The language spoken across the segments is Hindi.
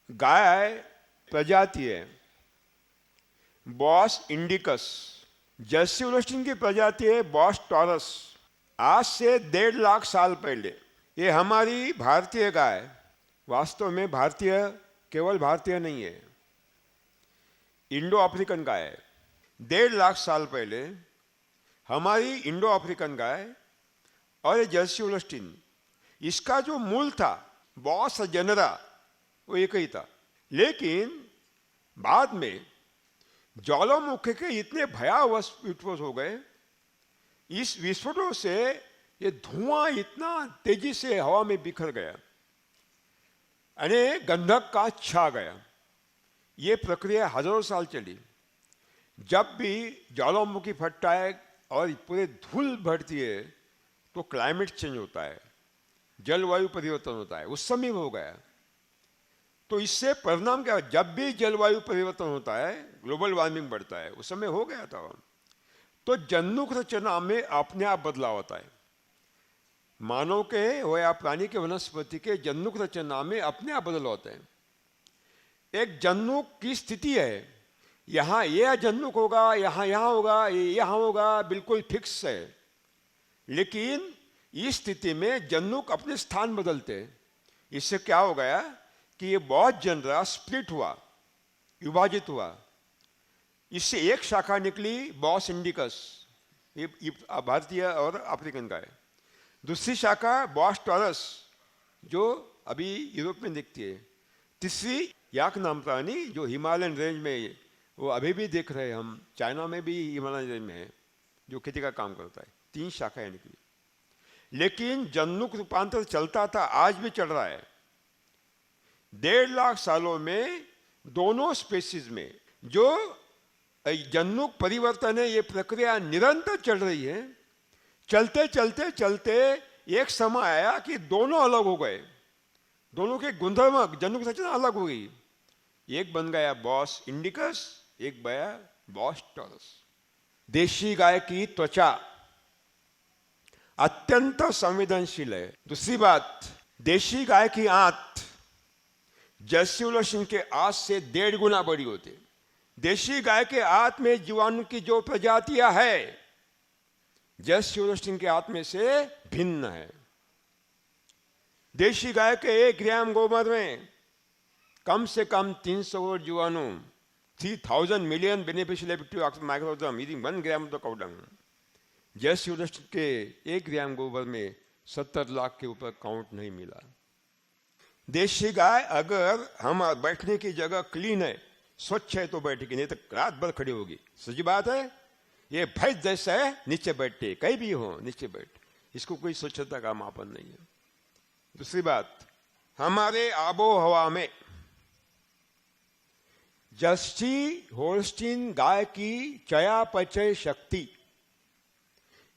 गाय प्रजाति है बॉस इंडिकस। जर्सी होल्स्टीन की प्रजाति है बॉस टॉरस। आज से 1.5 लाख साल पहले ये हमारी भारतीय गाय, वास्तव में भारतीय केवल भारतीय नहीं है, इंडो अफ्रीकन गाय है। 1.5 लाख साल पहले हमारी इंडो अफ्रीकन गाय और ये जर्सी होल्स्टीन, इसका जो मूल था बॉस जेनरा वो एक ही था। लेकिन बाद में ज्वालामुखी के इतने भयावह विस्फोट हो गए, इस विस्फोटों से ये धुआं इतना तेजी से हवा में बिखर गया, यानी गंधक का छा गया। ये प्रक्रिया हजारों साल चली। जब भी ज्वालामुखी फटता है और पूरे धूल भरती है तो क्लाइमेट चेंज होता है, जलवायु परिवर्तन होता है। उस समय हो गया। तो इससे परिणाम क्या? जब भी जलवायु परिवर्तन होता है, ग्लोबल वार्मिंग बढ़ता है, उस समय हो गया था। तो जन्नुक रचना में अपने आप बदलाव होता है। मानव के हो या प्राणी के, वनस्पति के जन्नुक रचना में अपने आप बदलाव होते हैं। एक जन्नुक की स्थिति है, यहाँ यह जन्नुक होगा, यहाँ होगा, यहाँ होगा, बिल्कुल फिक्स है। लेकिन इस स्थिति में जन्नुक अपने स्थान बदलते हैं। इससे क्या हो गया कि ये बहुत जनरा स्प्लिट हुआ, विभाजित हुआ। इससे एक शाखा निकली बॉस इंडिकस, ये भारतीय और अफ्रीकन का है। दूसरी शाखा बॉस टॉरस जो अभी यूरोप में दिखती है। तीसरी याक नाम प्राणी जो हिमालयन रेंज में, वो अभी भी देख रहे हैं हम, चाइना में भी हिमालयन रेंज में है, जो खेती का काम करता है। 3 शाखाएं निकली। लेकिन जन्नुक रूपांतर चलता था, आज भी चल रहा है। 1.5 लाख सालों में दोनों स्पेसीज में जो जन्नुक परिवर्तन है, ये प्रक्रिया निरंतर चल रही है। चलते चलते चलते एक समय आया कि दोनों अलग हो गए। दोनों के गुणधर्म, जन्नुक रचना अलग हो गई। एक बन गया बॉस इंडिकस, एक बया बॉस टॉरस। देशी गाय की त्वचा अत्यंत संवेदनशील है। दूसरी बात, देशी गाय की आंत जर्सी होल्स्टीन के आंत से 1.5 गुना बड़ी होती है। देशी गाय के आंत में जीवाणु की जो प्रजातियां है, जर्सी होल्स्टीन के आंत में से भिन्न है। देशी गाय के 1 ग्राम गोबर में कम से कम 300 जीवाणु, 3000 million beneficial active microorganism eating 1 gram of the cow dung. Jersey Holstein के 1 ग्राम गोबर में 70 लाख के ऊपर काउंट नहीं मिला। देशी गाय अगर हम बैठने की जगह क्लीन है, स्वच्छ है तो बैठेगी, नहीं तो रात भर खड़ी होगी। सच्ची बात है। ये भैंस जैसा है, नीचे बैठते, कहीं भी हो नीचे बैठ, इसको कोई स्वच्छता का मापन नहीं है। दूसरी बात, हमारे आबो हवा में जर्सी होल्स्टीन गाय की चयापचय शक्ति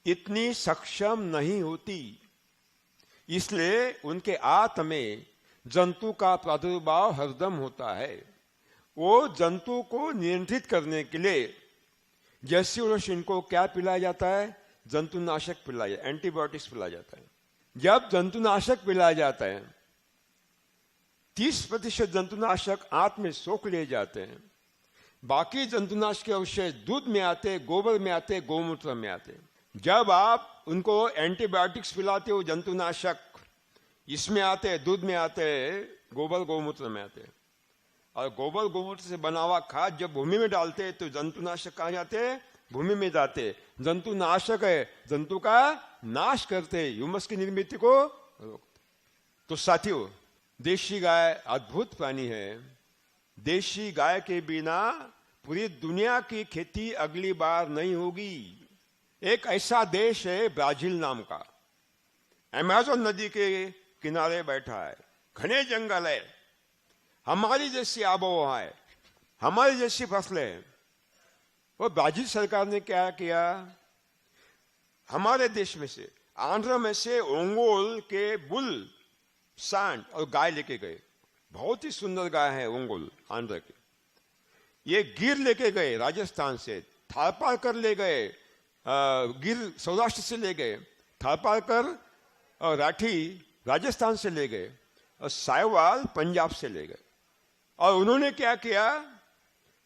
इतनी सक्षम नहीं होती, इसलिए उनके आंत में जंतु का प्रादुर्भाव हरदम होता है। वो जंतु को नियंत्रित करने के लिए जर्सी होल्स्टीन को क्या पिलाया जाता है? जंतुनाशक पिलाया, एंटीबायोटिक्स पिलाया जाता है। जब जंतुनाशक पिलाया जाता है, 30% जंतुनाशक आंत में सोख लिए जाते हैं। बाकी जंतुनाशक के अवशेष दूध में आते, गोबर में आते, गौमूत्र में आते। जब आप उनको एंटीबायोटिक्स पिलाते हो, जंतुनाशक इसमें आते, दूध में आते, गोबर गौमूत्र में आते। और गोबर गौमूत्र से बना हुआ खाद जब भूमि में डालते तो जंतुनाशक कहाँ जाते? भूमि में जाते। जंतुनाशक है, जंतु का नाश करते, ह्यूमस की निर्मित को रोकते। तो साथियों, देशी गाय अद्भुत प्राणी है। देशी गाय के बिना पूरी दुनिया की खेती अगली बार नहीं होगी। एक ऐसा देश है ब्राजील नाम का, अमेज़न नदी के किनारे बैठा है। घने जंगल है, हमारी जैसी आबोहवा है, हमारी जैसी फसलें हैं। और ब्राजील सरकार ने क्या किया, हमारे देश में से, आंध्र में से ओंगोल के बुल, सांड और गाय लेके गए। बहुत ही सुंदर गाय है ओंगोल आंध्र की। ये गिर लेके गए राजस्थान से, थारपारकर ले गए, गिर सौराष्ट्र से ले गए, थारपारकर और राठी राजस्थान से ले गए, और साहिवाल पंजाब से ले गए। और उन्होंने क्या किया,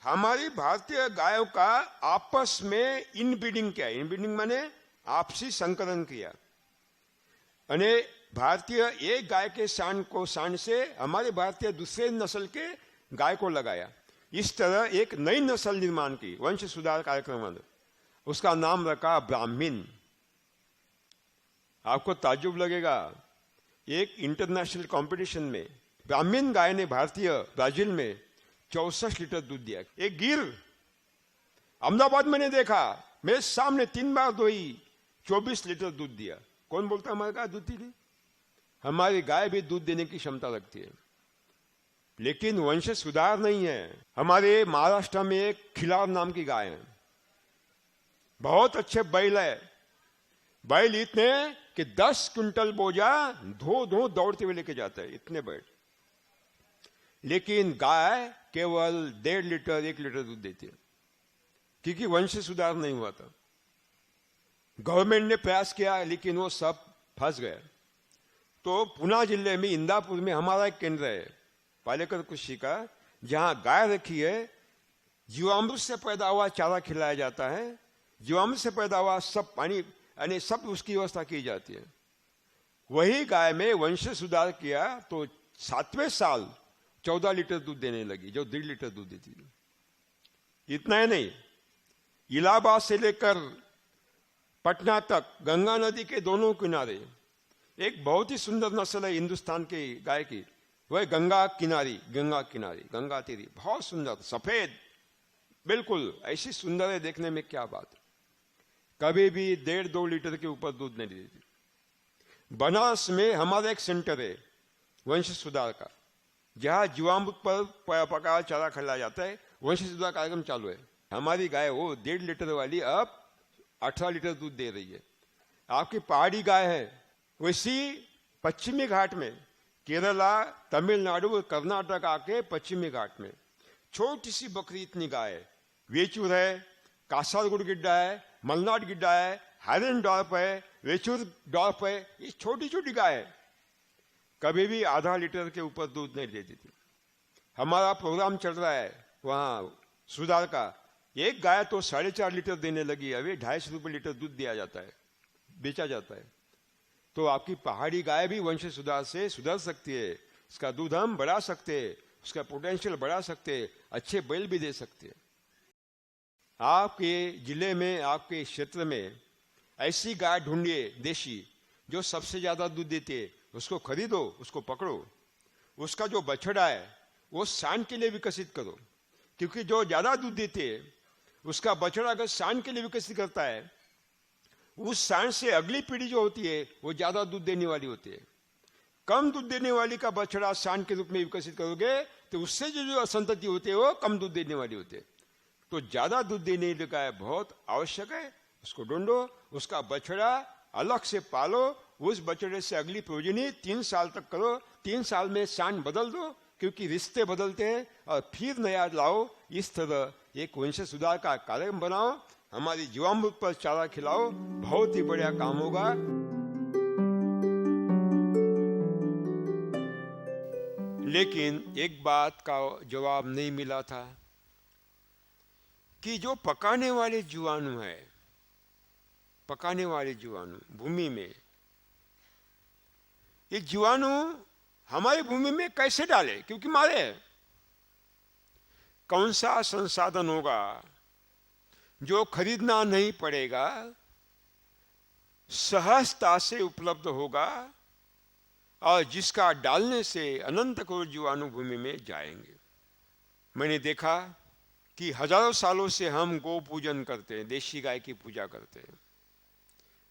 हमारी भारतीय गायों का आपस में इनब्रीडिंग किया। इनब्रीडिंग माने आपसी संकरण किया। अने भारतीय एक गाय के सांड से हमारे भारतीय दूसरे नस्ल के गाय को लगाया। इस तरह एक नई नस्ल निर्माण की वंश सुधार कार्यक्रम। उसका नाम रखा ब्राह्मीण। आपको ताज्जुब लगेगा, एक इंटरनेशनल कंपटीशन में ब्राह्मीण गाय ने भारतीय ब्राजील में 64 लीटर दूध दिया। एक गिर अहमदाबाद मैंने देखा, मेरे सामने 3 बार दोई, 24 लीटर दूध दिया। कौन बोलता हमारी गाय दूध दी? हमारी गाय भी दूध देने की क्षमता रखती है, लेकिन वंश सुधार नहीं है। हमारे महाराष्ट्र में एक खिलार नाम की गाय है, बहुत अच्छे बैल है। बैल इतने कि 10 क्विंटल बोझा धो धो दौड़ते हुए लेके जाता है, इतने बैल। लेकिन गाय केवल 1.5 लीटर 1 लीटर दूध देती है, क्योंकि वंश सुधार नहीं हुआ था। गवर्नमेंट ने प्रयास किया, लेकिन वो सब फंस गए। तो पुणे जिले में इंदापुर में हमारा एक केंद्र है, पालेकर कृषि का, जहां गाय रखी है। जीवामृत से पैदा हुआ चारा खिलाया जाता है, जीवामृत से पैदा हुआ सब पानी यानी सब उसकी व्यवस्था की जाती है। वही गाय में वंश सुधार किया तो 7वें साल 14 लीटर दूध देने लगी, जो 1.5 लीटर दूध देती थी। इतना ही नहीं, इलाहाबाद से लेकर पटना तक गंगा नदी के दोनों किनारे एक बहुत ही सुंदर नस्ल है हिंदुस्तान की गाय की, वह गंगा किनारी, गंगा तीरी, बहुत सुंदर सफेद, बिल्कुल ऐसी सुंदर है, देखने में क्या बात है। कभी भी 1.5-2 लीटर के ऊपर दूध नहीं देती। बनारस में हमारा एक सेंटर है वंश सुधार का, जहां जीवामृत पर पका चारा खिलाया जाता है। वंश सुधार कार्यक्रम चालू है। हमारी गाय वो 1.5 लीटर वाली अब 18 लीटर दूध दे रही है। आपकी पहाड़ी गाय है, वैसी पश्चिमी घाट में, केरला, तमिलनाडु और कर्नाटक आके पश्चिमी घाट में छोटी सी बकरी इतनी गाय है। वेचूर है, कासारगुड़ गिड्डा है, मलनाड गिड्डा है, हायरन डॉर्फ है, वेचूर डॉर्फ है, ये छोटी छोटी गाय है। कभी भी आधा लीटर के ऊपर दूध नहीं देती थी। हमारा प्रोग्राम चल रहा है वहां सुधार का, एक गाय तो 4.5 लीटर देने लगी, अभी 250 रुपये लीटर दूध दिया जाता है, बेचा जाता है। तो आपकी पहाड़ी गाय भी वंश सुधार से सुधर सकती है, इसका दूध हम बढ़ा सकते हैं, उसका पोटेंशियल बढ़ा सकते हैं, अच्छे बैल भी दे सकते हैं। आपके जिले में, आपके क्षेत्र में ऐसी गाय ढूंढिए देशी, जो सबसे ज्यादा दूध देती है, उसको खरीदो, उसको पकड़ो, उसका जो बछड़ा है वो सांड के लिए विकसित करो, क्योंकि जो ज्यादा दूध देते है उसका बछड़ा अगर सांड के लिए विकसित करता है, उस सांड से अगली पीढ़ी जो होती है वो ज्यादा दूध देने वाली होती है। कम दूध देने वाली का बछड़ा सांड के रूप में विकसित करोगे तो उससे जो संतति होती है वो कम दूध देने वाली होती है। तो ज्यादा दूध देने की गाय बहुत आवश्यक है, उसको ढूंढो, उसका बछड़ा अलग से पालो, उस बछड़े से अगली प्रोजनी 3 साल तक करो, 3 साल में सांड बदल दो, क्योंकि रिश्ते बदलते हैं, और फिर नया लाओ। इस तरह एक वंश सुधार का कार्यक्रम बनाओ, हमारी जीवामृत पर चारा खिलाओ, बहुत ही बढ़िया काम होगा। लेकिन एक बात का जवाब नहीं मिला था कि जो पकाने वाले जीवाणु है, पकाने वाले जीवाणु भूमि में, ये जीवाणु हमारी भूमि में कैसे डाले, क्योंकि मारे हैं। कौन सा संसाधन होगा जो खरीदना नहीं पड़ेगा, सहजता से उपलब्ध होगा, और जिसका डालने से अनंत करोड़ जीवाणु भूमि में जाएंगे। मैंने देखा कि हजारों सालों से हम गौ पूजन करते हैं, देशी गाय की पूजा करते हैं,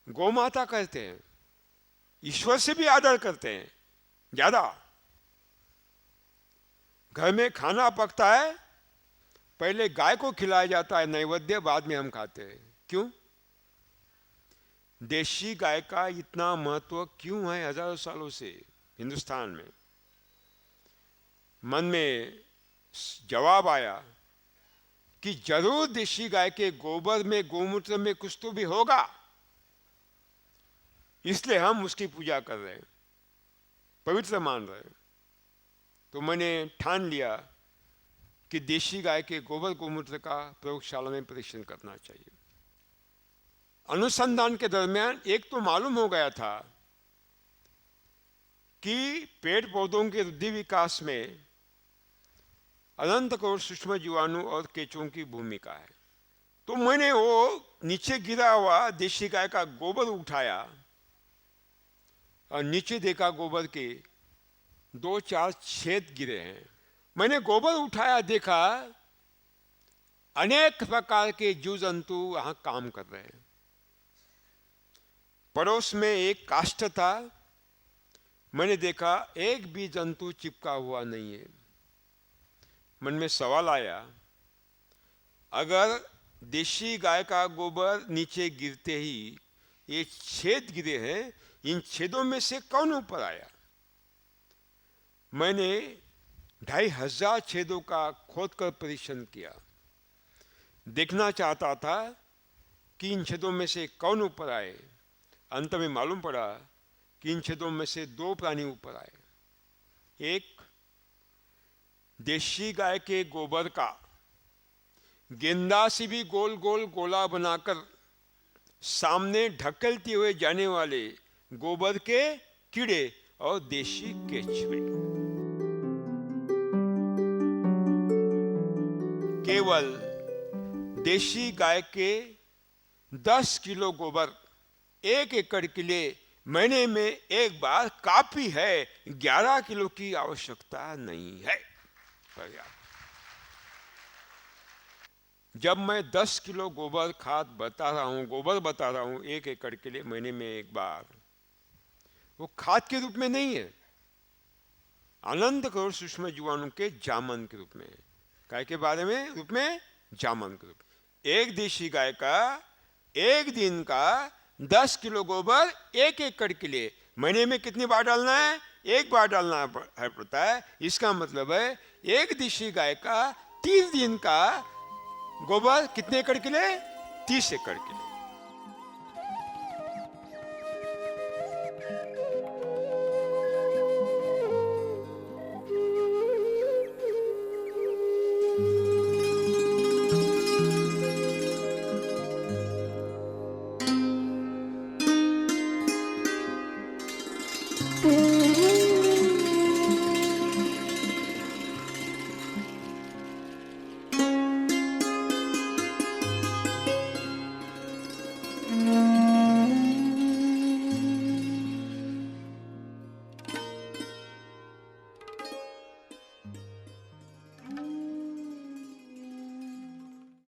गौ माता करते हैं, ईश्वर से भी आदर करते हैं ज्यादा, घर में खाना पकता है, पहले गाय को खिलाया जाता है नैवेद्य, बाद में हम खाते हैं। क्यों? देशी गाय का इतना महत्व क्यों है हजारों सालों से हिंदुस्तान में? मन में जवाब आया कि जरूर देशी गाय के गोबर में, गोमूत्र में कुछ तो भी होगा, इसलिए हम उसकी पूजा कर रहे हैं, पवित्र मान रहे हैं। तो मैंने ठान लिया कि देशी गाय के गोबर गोमूत्र का प्रयोगशाला में परीक्षण करना चाहिए। अनुसंधान के दरमियान एक तो मालूम हो गया था कि पेड़ पौधों के वृद्धि विकास में अनंत करोड़ सूक्ष्म जीवाणु और केंचुओं की भूमिका है। तो मैंने वो नीचे गिरा हुआ देशी गाय का गोबर उठाया और नीचे देखा गोबर के 2-4 छेद गिरे हैं। मैंने गोबर उठाया, देखा अनेक प्रकार के जीव जंतु वहां काम कर रहे हैं। पड़ोस में एक काष्ठ था, मैंने देखा एक भी जंतु चिपका हुआ नहीं है। मन में सवाल आया, अगर देशी गाय का गोबर नीचे गिरते ही ये छेद गिरे हैं, इन छेदों में से कौन ऊपर आया? मैंने 2500 छेदों का खोदकर परीक्षण किया, देखना चाहता था कि इन छेदों में से कौन ऊपर आए। अंत में मालूम पड़ा कि इन छेदों में से 2 प्राणी ऊपर आए। एक देशी गाय के गोबर का गेंदा से भी गोल गोल गोला बनाकर सामने ढकेलते हुए जाने वाले गोबर के कीड़े और देशी केचुए। केवल देशी गाय के 10 किलो गोबर 1 एकड़ के लिए महीने में एक बार काफी है, 11 किलो की आवश्यकता नहीं है। जब मैं 10 किलो गोबर खाद बता रहा हूं, गोबर बता रहा हूं 1 एकड़ के लिए महीने में एक बार, वो खाद के रूप में नहीं है, अनंत करोड़ सूक्ष्म जीवाणु के जामन के रूप में। गाय के बारे में रूप में जामन के रूप में। एक देशी गाय का एक दिन का 10 किलो गोबर 1 एकड़ के लिए महीने में कितनी बार डालना है? एक बार डालना पड़ता है। इसका मतलब है एक देशी गाय का 30 दिन का गोबर कितने एकड़ के लिए? 30 एकड़ के लिए।